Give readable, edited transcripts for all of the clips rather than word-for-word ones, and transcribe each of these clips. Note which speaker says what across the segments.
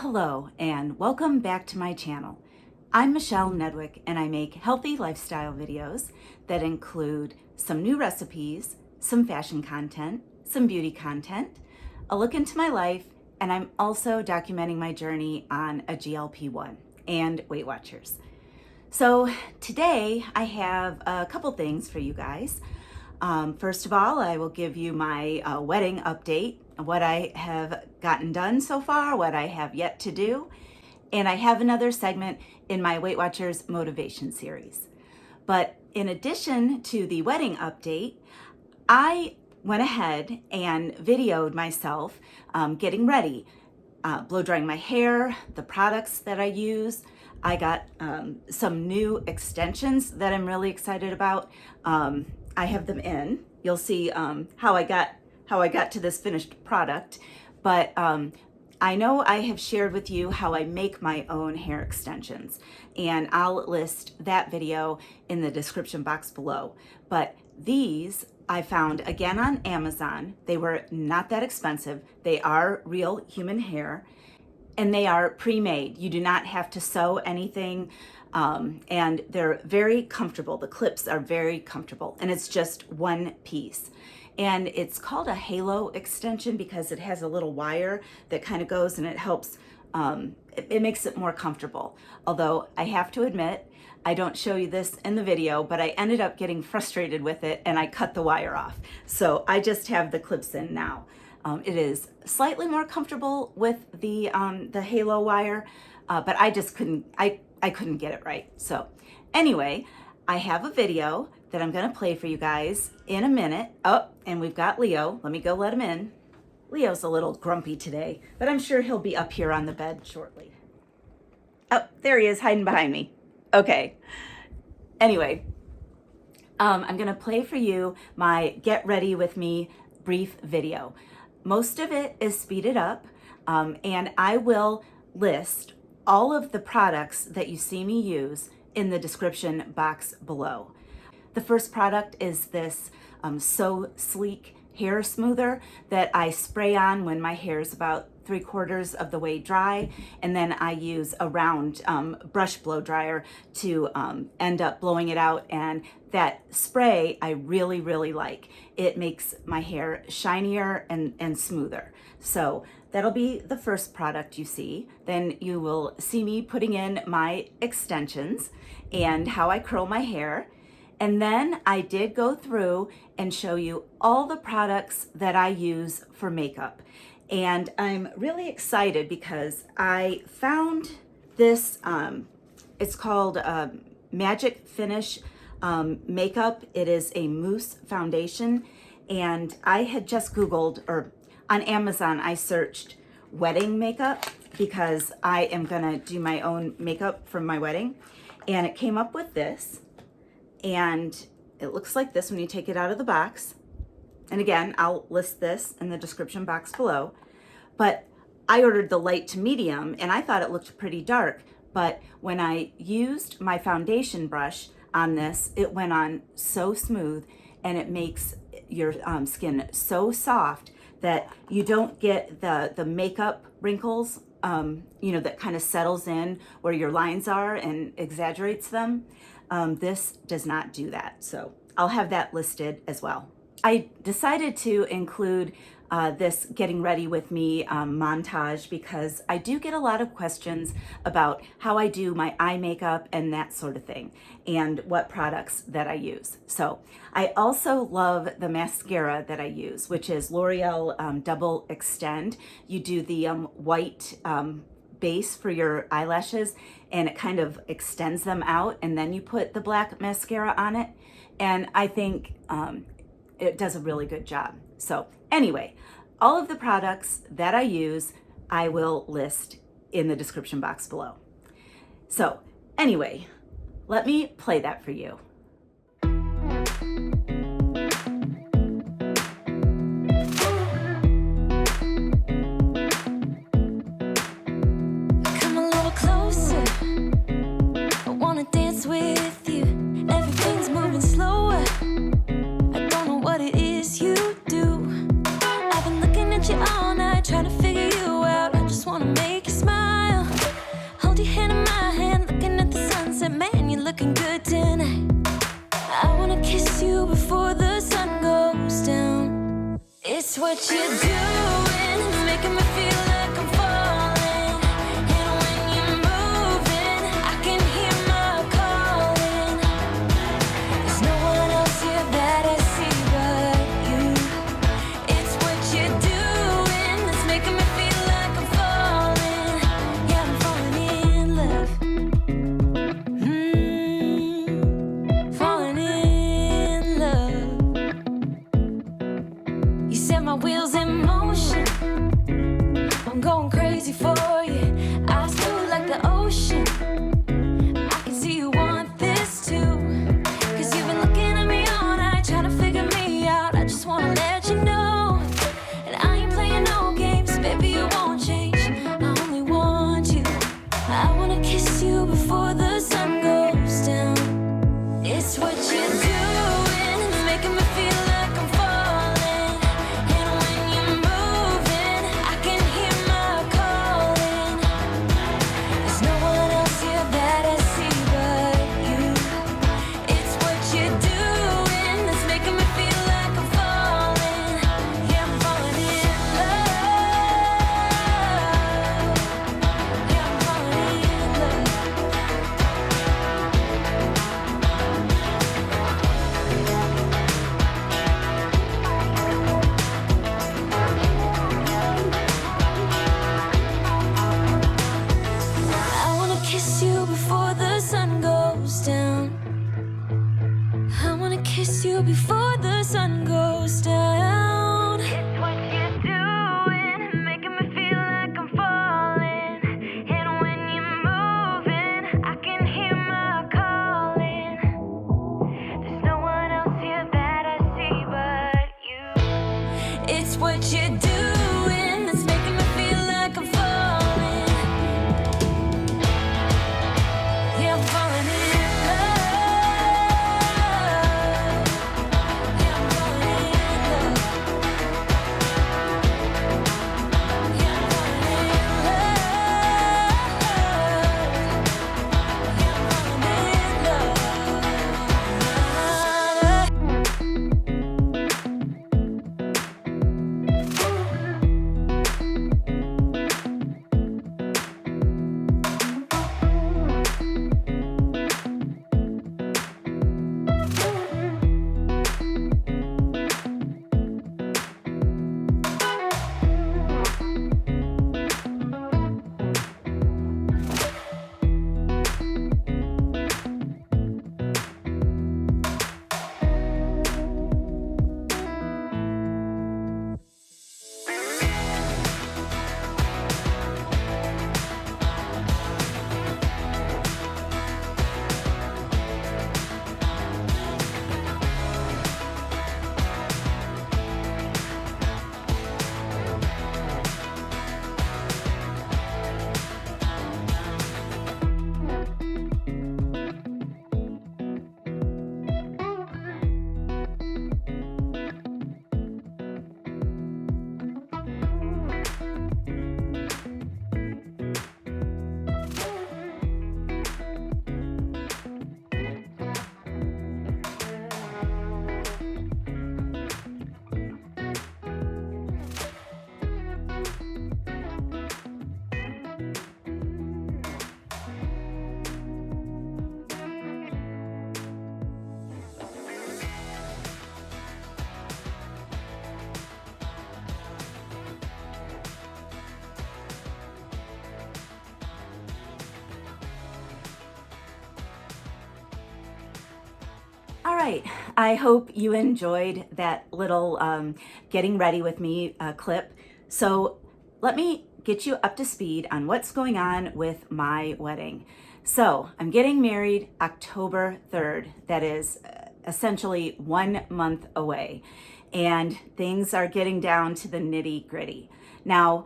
Speaker 1: hello, and welcome back to my channel. I'm Michelle Nedwick, and I make healthy lifestyle videos that include some new recipes, some fashion content, some beauty content, a look into my life, and I'm also documenting my journey on a GLP-1 and Weight Watchers. So today I have a couple things for you guys. First of all, I will give you my wedding update, what I have gotten done so far, what I have yet to do, and I have another segment in my Weight Watchers motivation series. But in addition to the wedding update, I went ahead and videoed myself getting ready, blow drying my hair, the products that I use. I got some new extensions that I'm really excited about. I have them in. You'll see how I got to this finished product, but I know I have shared with you how I make my own hair extensions, and I'll list that video in the description box below. But these I found again on Amazon. They were not that expensive. They are real human hair, and they are pre-made. You do not have to sew anything. And they're very comfortable. The clips are very comfortable, and it's just one piece. And it's called a halo extension because it has a little wire that kind of goes and it helps, it makes it more comfortable. Although I have to admit, I don't show you this in the video, but I ended up getting frustrated with it and I cut the wire off. So I just have the clips in now. It is slightly more comfortable with the halo wire, but I just couldn't, I couldn't get it right. So anyway, I have a video that I'm gonna play for you guys in a minute. Oh, and we've got Leo. Let me go let him in. Leo's a little grumpy today, but I'm sure he'll be up here on the bed shortly. Oh, there he is hiding behind me. Okay. Anyway, I'm gonna play for you my Get Ready With Me brief video. Most of it is speeded up, and I will list all of the products that you see me use in the description box below. The first product is this So Sleek hair smoother that I spray on when my hair is about 3/4 of the way dry, and then I use a round brush blow dryer to end up blowing it out. And that spray I really, really like. It makes my hair shinier and smoother. So that'll be the first product you see. Then you will see me putting in my extensions and how I curl my hair. And then I did go through and show you all the products that I use for makeup. And I'm really excited because I found this, it's called Magic Finish Makeup. It is a mousse foundation. And I had just Googled, or on Amazon, I searched wedding makeup because I am gonna do my own makeup for my wedding. And it came up with this. And it looks like this when you take it out of the box. And again, I'll list this in the description box below. But I ordered the light to medium and I thought it looked pretty dark. But when I used my foundation brush on this, it went on so smooth, and it makes your skin so soft that you don't get the makeup wrinkles, you know, that kind of settles in where your lines are and exaggerates them. This does not do that. So I'll have that listed as well. I decided to include this Getting Ready With Me montage because I do get a lot of questions about how I do my eye makeup and that sort of thing, and what products that I use. So I also love the mascara that I use, which is L'Oreal Double Extend. You do the white base for your eyelashes, and it kind of extends them out, and then you put the black mascara on it, and I think it does a really good job. So anyway, all of the products that I use, I will list in the description box below. So anyway, let me play that for you.
Speaker 2: Come a little closer, I wanna dance with you. Everything's moving slower, I don't know what it is you do. I've been looking at you all night, trying to figure you out. I just wanna make you smile. it tonight. I wanna kiss you before the sun goes down. It's what you're doing, it's making me feel like I'm falling. And when you're moving, I can hear my calling. There's no one else here that I see but you. It's what you're doing, it's making me feel like I'm falling. Yeah, I'm falling in love. Falling in love. You set my wheels in motion. I'm going crazy for you. I smooth like the ocean. I can see you want this too. Cause you've been looking at me all night, trying to figure me out. I just wanna let you know. And I ain't playing no games, baby, you won't change. I only want you. I wanna kiss you before the sun goes down. It's what you're doing, it's making me feel like I'm falling. And when you're moving, I can hear my calling. There's no one else here that I see but you. It's what you're doing, it's making me feel like I'm falling. Yeah, I'm falling in love. Yeah, I'm falling in love. I wanna kiss you before the sun goes down. I wanna kiss you before the sun goes down. It's what you're doing, making me feel like I'm falling. And when you're moving, I can hear my calling. There's no one else here that I see but you. It's what you're doing, it's making me feel like I'm falling. Yeah, I'm falling in love. Yeah, I'm falling in love. Yeah, I'm falling in
Speaker 1: All right, I hope you enjoyed that little getting ready with me clip. So let me get you up to speed on what's going on with my wedding. So I'm getting married October 3rd. That is essentially 1 month away. And things are getting down to the nitty gritty. Now,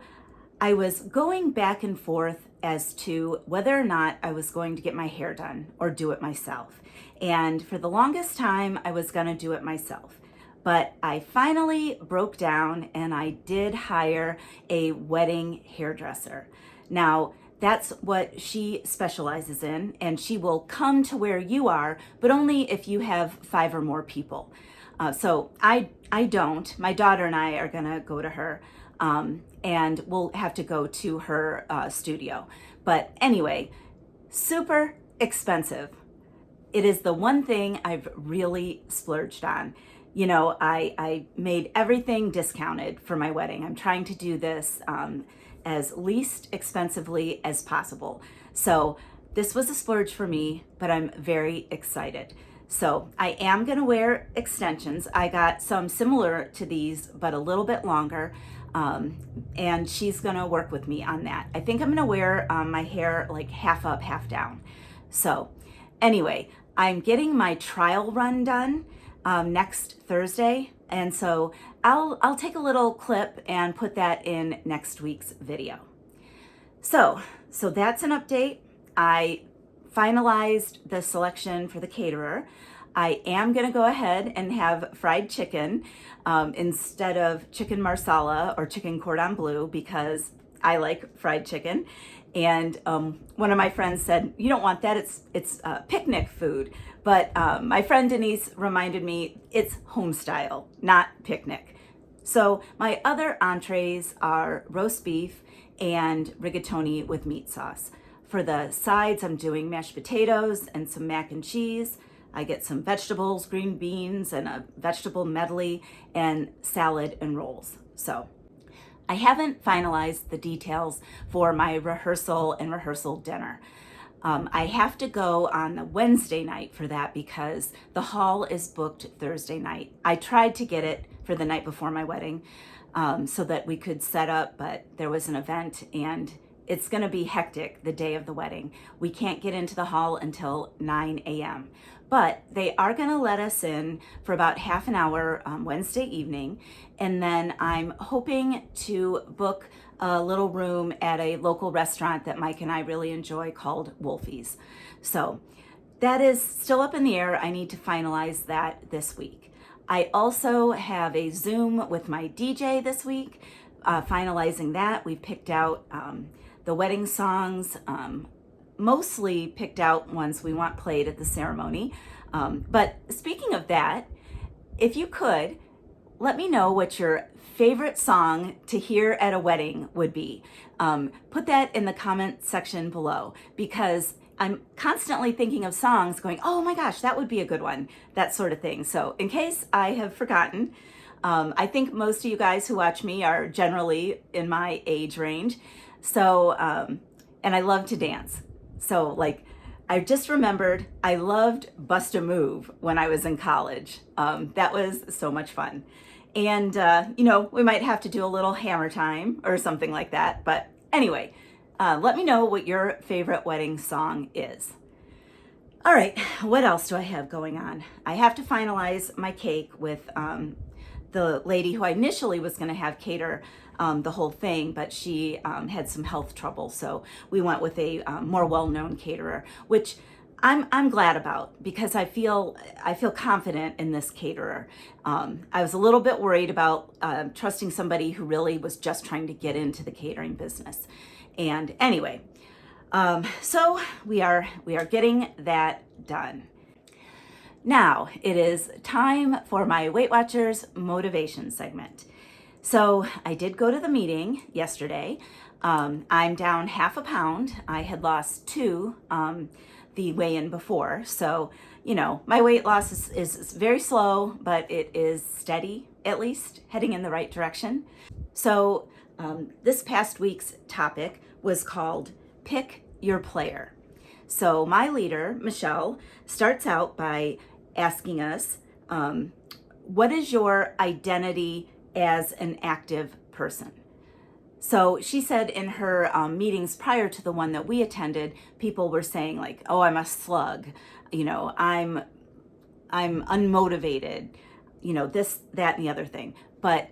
Speaker 1: I was going back and forth as to whether or not I was going to get my hair done or do it myself. And for the longest time, I was gonna do it myself. But I finally broke down and I did hire a wedding hairdresser. Now, That's what she specializes in, and she will come to where you are, but only if you have 5 or more people. So I don't. My daughter and I are gonna go to her, and we'll have to go to her studio. But anyway, super expensive. It is the one thing I've really splurged on. You know, I made everything discounted for my wedding. I'm trying to do this as least expensively as possible. So this was a splurge for me, but I'm very excited. So I am gonna wear extensions. I got some similar to these, but a little bit longer. And she's gonna work with me on that. I think I'm gonna wear my hair like half up, half down. So anyway, I'm getting my trial run done next Thursday, and so I'll take a little clip and put that in next week's video. So that's an update. I finalized the selection for the caterer. I am gonna go ahead and have fried chicken instead of chicken marsala or chicken cordon bleu, because I like fried chicken. And one of my friends said, you don't want that, it's picnic food. But my friend Denise reminded me it's home style, not picnic. So my other entrees are roast beef and rigatoni with meat sauce. For the sides, I'm doing mashed potatoes and some mac and cheese. I get some vegetables, green beans, and a vegetable medley, and salad and rolls. So I haven't finalized the details for my rehearsal and rehearsal dinner. I have to go on the Wednesday night for that because the hall is booked Thursday night. I tried to get it for the night before my wedding so that we could set up, but there was an event and it's gonna be hectic the day of the wedding. We can't get into the hall until 9 a.m. But they are gonna let us in for about half an hour Wednesday evening. And then I'm hoping to book a little room at a local restaurant that Mike and I really enjoy called Wolfie's. So that is still up in the air. I need to finalize that this week. I also have a Zoom with my DJ this week, finalizing that. We've picked out the wedding songs, mostly picked out ones we want played at the ceremony. But speaking of that, if you could, let me know what your favorite song to hear at a wedding would be. Put that in the comment section below, because I'm constantly thinking of songs going, oh my gosh, that would be a good one, that sort of thing. So in case I have forgotten, I think most of you guys who watch me are generally in my age range. So, and I love to dance. So like, I just remembered I loved Bust a Move when I was in college. That was so much fun. And, you know, we might have to do a little hammer time or something like that. But anyway, let me know what your favorite wedding song is. All right, what else do I have going on? I have to finalize my cake with the lady who I initially was going to have cater the whole thing, but she had some health trouble. So we went with a more well-known caterer, which I'm glad about, because I feel confident in this caterer. I was a little bit worried about trusting somebody who really was just trying to get into the catering business. And anyway, so we are getting that done. Now it is time for my Weight Watchers motivation segment. So I did go to the meeting yesterday. I'm down half a pound. I had lost 2 the weigh-in before. So, you know, my weight loss is very slow, but it is steady, at least heading in the right direction. So this past week's topic was called Pick Your Player. So my leader, Michelle, starts out by asking us, what is your identity as an active person? So she said in her meetings prior to the one that we attended, people were saying like, oh, I'm a slug, you know, I'm unmotivated, you know, this, that, and the other thing. But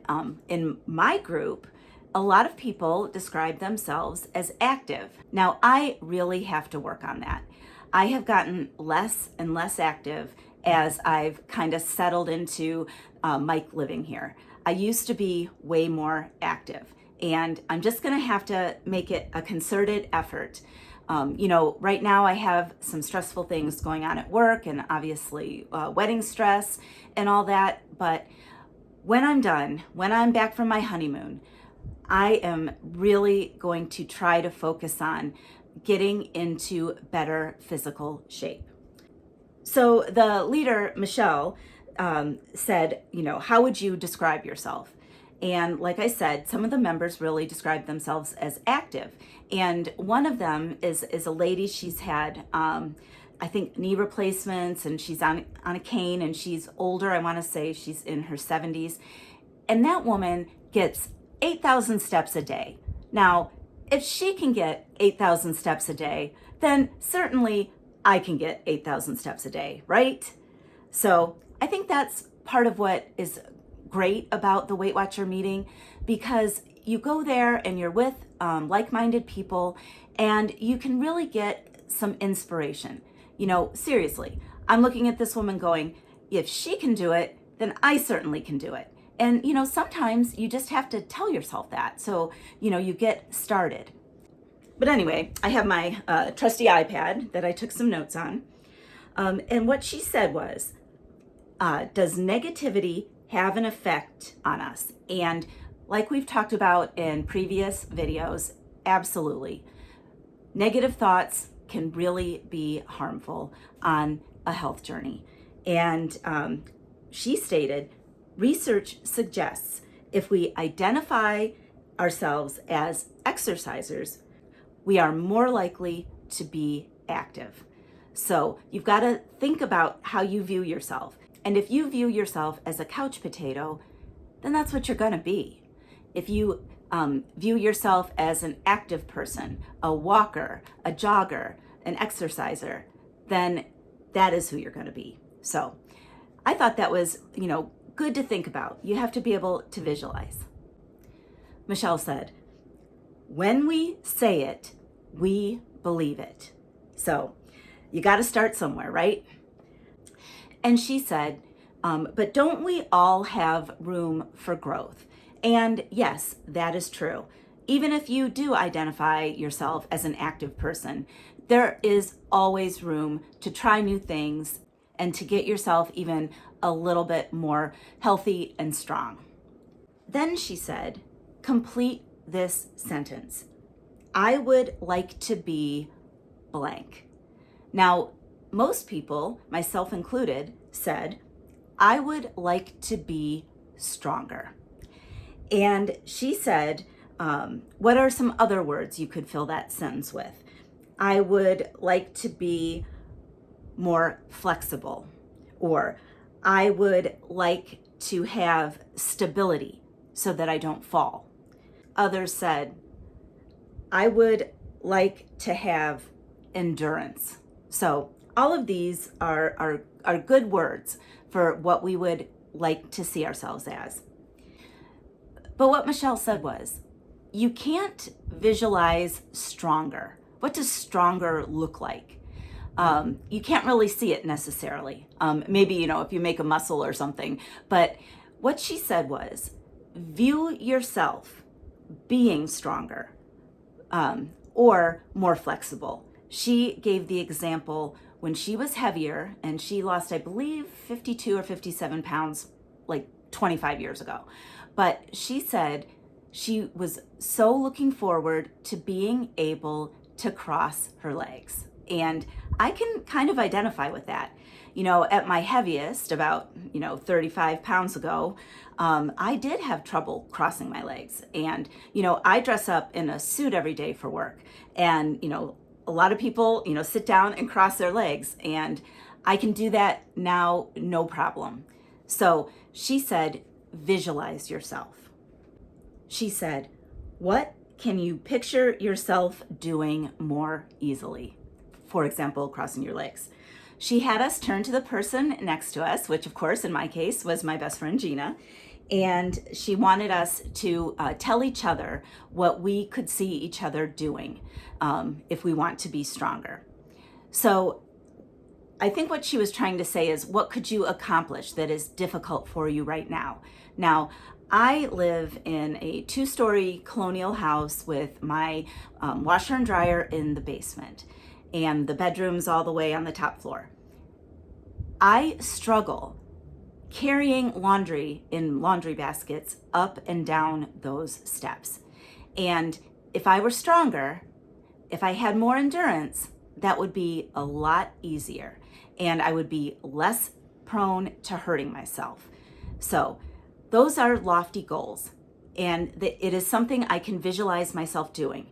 Speaker 1: in my group, a lot of people describe themselves as active. Now, I really have to work on that. I have gotten less and less active as I've kind of settled into Mike living here. I used to be way more active. and I'm just gonna have to make it a concerted effort. Right now I have some stressful things going on at work, and obviously wedding stress and all that, but when I'm done, when I'm back from my honeymoon, I am really going to try to focus on getting into better physical shape. So the leader, Michelle, said, how would you describe yourself? And like I said, some of the members really described themselves as active. And one of them is a lady. She's had, I think, knee replacements, and she's on a cane, and she's older. I want to say she's in her 70s. And that woman gets 8,000 steps a day. Now, if she can get 8,000 steps a day, then certainly I can get 8,000 steps a day, right? So I think that's part of what is great about the Weight Watcher meeting, because you go there and you're with like-minded people, and you can really get some inspiration. Seriously, I'm looking at this woman going, if she can do it, then I certainly can do it. And, sometimes you just have to tell yourself that. So, you get started. But anyway, I have my trusty iPad that I took some notes on. And what she said was, does negativity have an effect on us? And like we've talked about in previous videos, absolutely. Negative thoughts can really be harmful on a health journey. And she stated, research suggests if we identify ourselves as exercisers, we are more likely to be active. So you've got to think about how you view yourself. And if you view yourself as a couch potato, then that's what you're going to be. If you view yourself as an active person, a walker, a jogger, an exerciser, then that is who you're going to be. So I thought that was, good to think about. You have to be able to visualize. Michelle said, when we say it, we believe it. So you got to start somewhere, right? And she said, but don't we all have room for growth? And yes, that is true. Even if you do identify yourself as an active person, there is always room to try new things and to get yourself even a little bit more healthy and strong. Then she said, complete this sentence. I would like to be blank. Now, most people, myself included, said, I would like to be stronger. And she said, what are some other words you could fill that sentence with? I would like to be more flexible, or I would like to have stability so that I don't fall. Others said, I would like to have endurance. So all of these are good words for what we would like to see ourselves as. But what Michelle said was, you can't visualize stronger. What does stronger look like? You can't really see it necessarily. Maybe, if you make a muscle or something. But what she said was, view yourself being stronger or more flexible. She gave the example when she was heavier and she lost, I believe, 52 or 57 pounds like 25 years ago. But she said she was so looking forward to being able to cross her legs. And I can kind of identify with that. At my heaviest, about, 35 pounds ago, I did have trouble crossing my legs. And, I dress up in a suit every day for work. And, a lot of people, sit down and cross their legs. And I can do that now, no problem. So she said, visualize yourself. She said, what can you picture yourself doing more easily? For example, crossing your legs. She had us turn to the person next to us, which of course in my case was my best friend Gina, and she wanted us to tell each other what we could see each other doing if we want to be stronger. So I think what she was trying to say is, what could you accomplish that is difficult for you right now? Now, I live in a 2-story colonial house with my washer and dryer in the basement and the bedrooms all the way on the top floor. I struggle carrying laundry in laundry baskets up and down those steps. And if I were stronger, if I had more endurance, that would be a lot easier and I would be less prone to hurting myself. So those are lofty goals, and it is something I can visualize myself doing,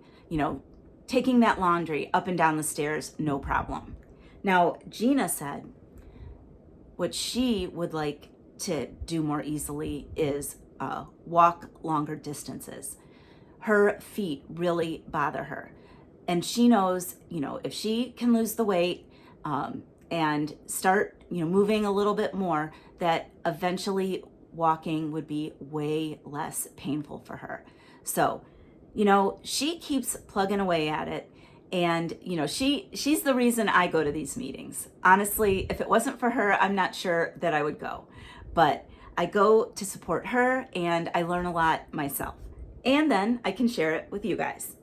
Speaker 1: taking that laundry up and down the stairs, no problem. Now, Gina said what she would like to do more easily is walk longer distances. Her feet really bother her. And she knows, if she can lose the weight and start, moving a little bit more, that eventually walking would be way less painful for her. So, she keeps plugging away at it. And, she's the reason I go to these meetings. Honestly, if it wasn't for her, I'm not sure that I would go. But I go to support her and I learn a lot myself. And then I can share it with you guys.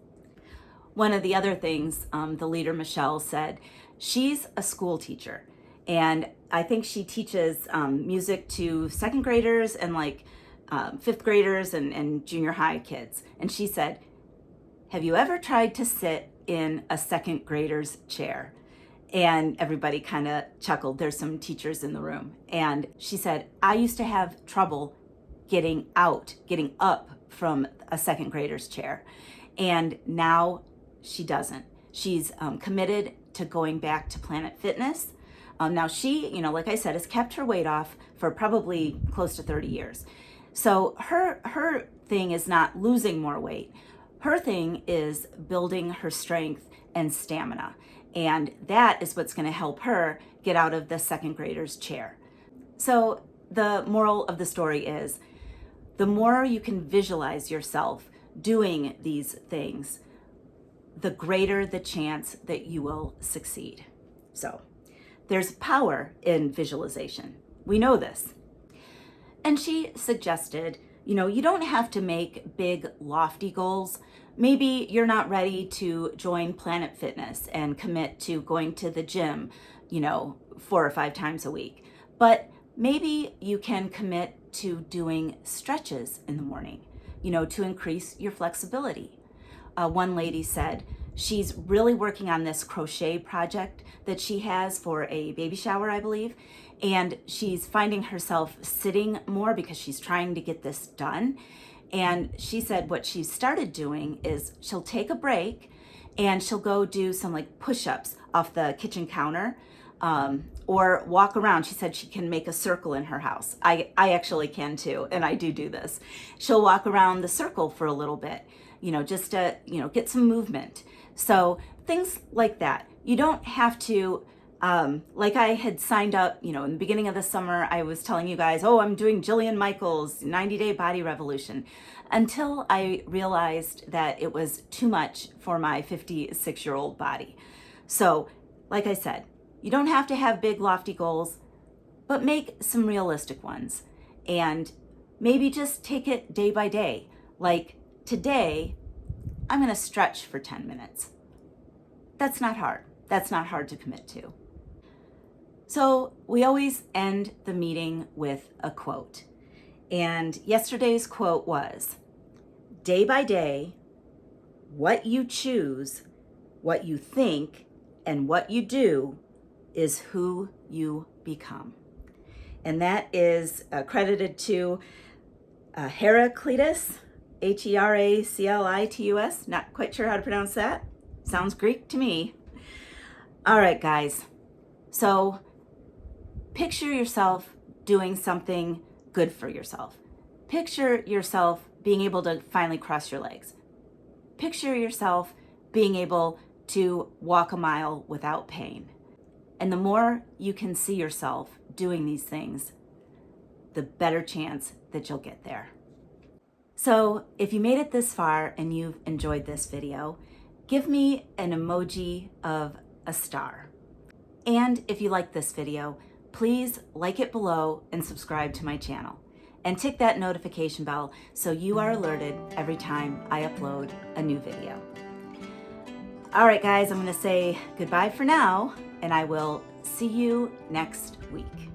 Speaker 1: One of the other things the leader, Michelle, said, she's a school teacher. And I think she teaches music to 2nd graders and 5th graders and junior high kids. And she said, have you ever tried to sit in a 2nd grader's chair? And everybody kind of chuckled. There's some teachers in the room. And she said, I used to have trouble getting up from a 2nd grader's chair. And now she doesn't. She's committed to going back to Planet Fitness. Now she, like I said, has kept her weight off for probably close to 30 years. So her thing is not losing more weight. Her thing is building her strength and stamina. And that is what's going to help her get out of the 2nd grader's chair. So the moral of the story is, the more you can visualize yourself doing these things, the greater the chance that you will succeed. So there's power in visualization. We know this. And she suggested, you don't have to make big, lofty goals. Maybe you're not ready to join Planet Fitness and commit to going to the gym, 4 or 5 times a week. But maybe you can commit to doing stretches in the morning, to increase your flexibility. One lady said she's really working on this crochet project that she has for a baby shower, I believe. And she's finding herself sitting more because she's trying to get this done. And she said what she started doing is she'll take a break and she'll go do some push-ups off the kitchen counter or walk around. She said she can make a circle in her house. I actually can too, and I do this. She'll walk around the circle for a little bit, just to, get some movement. So things like that. You don't have to, like I had signed up, in the beginning of the summer, I was telling you guys, I'm doing Jillian Michaels' 90-day body revolution, until I realized that it was too much for my 56-year-old body. So, like I said, you don't have to have big, lofty goals, but make some realistic ones. And maybe just take it day by day. Like today, I'm going to stretch for 10 minutes. That's not hard. That's not hard to commit to. So we always end the meeting with a quote. And yesterday's quote was, day by day, what you choose, what you think, and what you do is who you become. And that is credited to Heraclitus, Heraclitus. Not quite sure how to pronounce that. Sounds Greek to me. All right, guys. So picture yourself doing something good for yourself. Picture yourself being able to finally cross your legs. Picture yourself being able to walk a mile without pain. And the more you can see yourself doing these things, the better chance that you'll get there. So if you made it this far and you've enjoyed this video, give me an emoji of a star. And if you like this video, please like it below and subscribe to my channel. and tick that notification bell so you are alerted every time I upload a new video. All right, guys, I'm going to say goodbye for now, and I will see you next week.